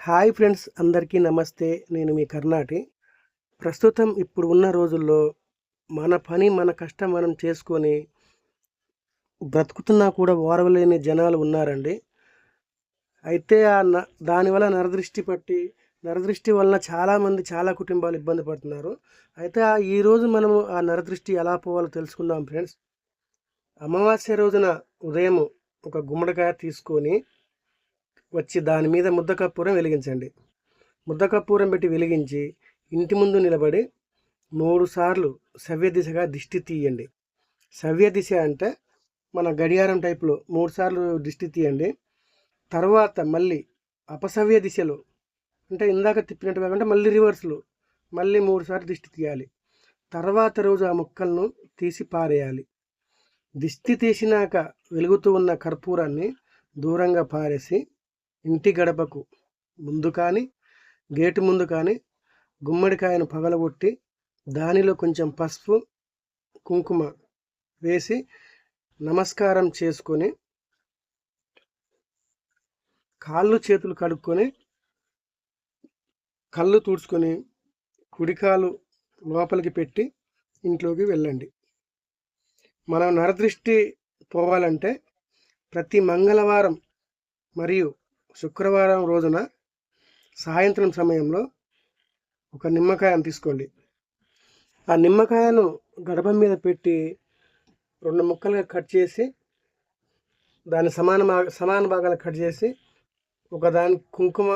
Hi friends, అందరికీ నమస్తే. నేను మీ కర్ణాటి. ప్రస్తుతం ఇప్పుడు ఉన్న రోజుల్లో మన పని, మన కష్టం మనం చేసుకొని బ్రతుకుతున్నా కూడా ఓర్వలేని జనాలు ఉన్నారండి. అయితే దానివల్ల నరదృష్టి వలన చాలామంది, చాలా కుటుంబాలు ఇబ్బంది పడుతున్నారు. అయితే ఈరోజు మనము ఆ నరదృష్టి ఎలా పోవాలో తెలుసుకుందాం ఫ్రెండ్స్. అమావాస్య రోజున ఉదయం ఒక గుమ్మడికాయ తీసుకొని వచ్చి దాని మీద ముద్ద కర్పూరం వెలిగించండి. ముద్ద కర్పూరం పెట్టి వెలిగించి ఇంటి ముందు నిలబడి 3 సార్లు సవ్య దిశగా దిష్టి తీయండి. సవ్య దిశ అంటే మన గడియారం టైప్లో 3 సార్లు దిష్టి తీయండి. తర్వాత మళ్ళీ అపసవ్య దిశలో, అంటే ఇందాక తిప్పినట్టు కాకుండా మళ్ళీ రివర్స్లో మళ్ళీ 3 సార్లు దిష్టి తీయాలి. తర్వాత రోజు ఆ ముక్కలను తీసి పారేయాలి. దిష్టి తీసినాక వెలుగుతూ ఉన్న కర్పూరాన్ని దూరంగా పారేసి ఇంటి గడపకు ముందు కానీ, గేటు ముందు కానీ గుమ్మడికాయను పగలగొట్టి దానిలో కొంచెం పసుపు, కుంకుమ వేసి నమస్కారం చేసుకొని కాళ్ళు చేతులు కడుక్కొని కళ్ళు తుడుచుకొని కుడికాలు లోపలికి పెట్టి ఇంట్లోకి వెళ్ళండి. మనం నరదృష్టి పోవాలంటే ప్రతి మంగళవారం మరియు శుక్రవారం రోజున సాయంత్రం సమయంలో ఒక నిమ్మకాయను తీసుకోండి. ఆ నిమ్మకాయను గడప మీద పెట్టి 2 ముక్కలుగా కట్ చేసి దాన్ని సమాన భాగాలు కట్ చేసి ఒకదానికి కుంకుమ,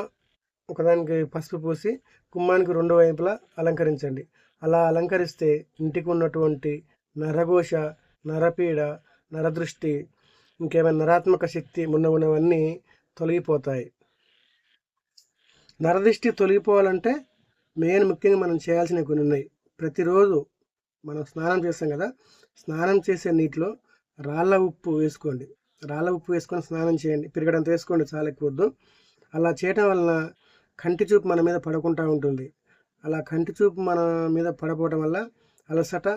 ఒకదానికి పసుపు పూసి కుమ్మానికి 2 వైపులా అలంకరించండి. అలా అలంకరిస్తే ఇంటికి ఉన్నటువంటి నరఘోష, నరపీడ, నరదృష్టి, ఇంకేమైనా నరాత్మక శక్తి ఉన్నవన్నీ తొలగిపోతాయి. నరదృష్టి తొలగిపోవాలంటే ముఖ్యంగా మనం చేయాల్సినవి కొన్ని ఉన్నాయి. ప్రతిరోజు మనం స్నానం చేస్తాం కదా, స్నానం చేసే నీటిలో రాళ్ళ ఉప్పు వేసుకోండి. రాళ్ళ ఉప్పు వేసుకొని స్నానం చేయండి. పిరిగడంత వేసుకోండి, చాలా ఎక్కువ వద్దు. అలా చేయటం వలన కంటి చూపు మన మీద పడకుండా ఉంటుంది. అలా కంటి చూపు మన మీద పడపోవటం వల్ల అలసట,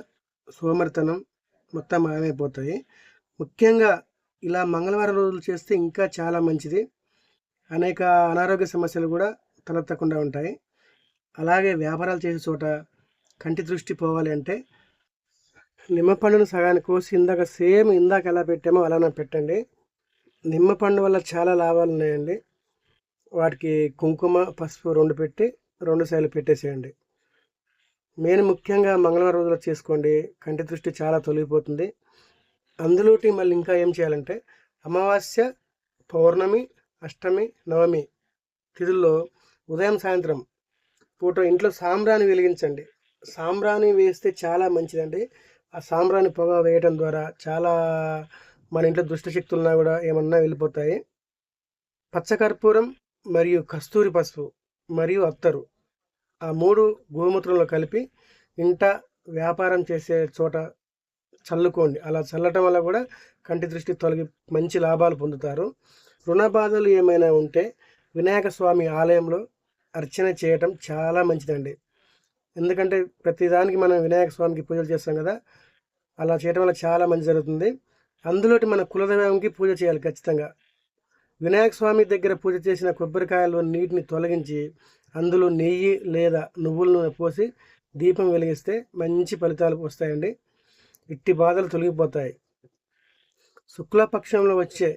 సోమరితనం మొత్తం మాయమైపోతాయి. ముఖ్యంగా ఇలా మంగళవారం రోజులు చేస్తే ఇంకా చాలా మంచిది. అనేక అనారోగ్య సమస్యలు కూడా తలెత్తకుండా ఉంటాయి. అలాగే వ్యాపారాలు చేసే చోట కంటి దృష్టి పోవాలి అంటే నిమ్మపండును సగానికి కోసి ఇందాక ఎలా పెట్టామో అలానే పెట్టండి. నిమ్మపండు వల్ల చాలా లాభాలు ఉన్నాయండి. వాటికి కుంకుమ, పసుపు 2 పెట్టి 2 సైడ్లు పెట్టేసేయండి. ముఖ్యంగా మంగళవారం రోజులో చేసుకోండి. కంటి దృష్టి చాలా తొలగిపోతుంది. అందులోటి మళ్ళీ ఇంకా ఏం చేయాలంటే అమావాస్య, పౌర్ణమి, అష్టమి, నవమి తిథుల్లో ఉదయం సాయంత్రం పూట ఇంట్లో సాంబ్రాణి వెలిగించండి. సాంబ్రాణి వేస్తే చాలా మంచిదండి. ఆ సాంబ్రాణి పొగ వేయటం ద్వారా చాలా మన ఇంట్లో దుష్టశక్తులున్నా కూడా ఏమన్నా వెళ్ళిపోతాయి. పచ్చకర్పూరం మరియు కస్తూరి పసుపు మరియు అత్తరు ఆ 3 గోమూత్రంలో కలిపి ఇంట వ్యాపారం చేసే చోట చల్లుకోండి. అలా చల్లటం వల్ల కూడా కంటి దృష్టి తొలగి మంచి లాభాలు పొందుతారు. రుణ బాధలు ఏమైనా ఉంటే వినాయక స్వామి ఆలయంలో అర్చన చేయటం చాలా మంచిదండి. ఎందుకంటే ప్రతిదానికి మనం వినాయక స్వామికి పూజలు చేస్తాం కదా, అలా చేయటం వల్ల చాలా మంచి జరుగుతుంది. అందులోటి మన కులదైవంకి పూజ చేయాలి ఖచ్చితంగా. వినాయక స్వామి దగ్గర పూజ చేసిన కొబ్బరికాయలో నీటిని తొలగించి అందులో నెయ్యి లేదా నువ్వుల నూనె పోసి దీపం వెలిగిస్తే మంచి ఫలితాలు వస్తాయండి. ఇట్టి బాధలు తొలగిపోతాయి. శుక్లపక్షంలో వచ్చే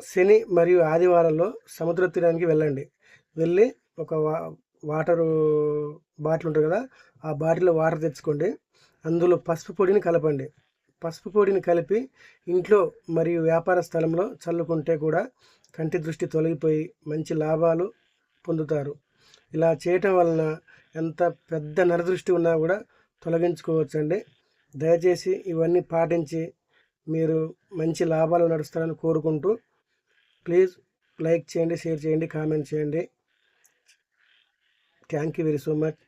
శని మరియు ఆదివారాల్లో సముద్ర తీరానికి వెళ్ళండి. వెళ్ళి ఒక వాటరు బాటిల్ ఉంటుంది కదా, ఆ బాటిల్లో వాటర్ తెచ్చుకోండి. అందులో పసుపు పొడిని కలపండి. పసుపు పొడిని కలిపి ఇంట్లో మరియు వ్యాపార స్థలంలో చల్లుకుంటే కూడా కంటి దృష్టి తొలగిపోయి మంచి లాభాలు పొందుతారు. ఇలా చేయటం వలన ఎంత పెద్ద నరదృష్టి ఉన్నా కూడా తొలగించుకోవచ్చండి. దయచేసి ఇవన్నీ పాటించి మీరు మంచి లాభాలు నడుస్తారని కోరుకుంటూ, ప్లీజ్ లైక్ చేయండి, షేర్ చేయండి, కామెంట్ చేయండి. Thank you very so much.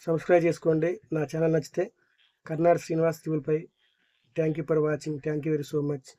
Subscribe చేసుకోండి నా ఛానల్ నచ్చితే. కర్ణాటక శ్రీనివాస్ టీవీపై. Thank you for watching. Thank you very so much.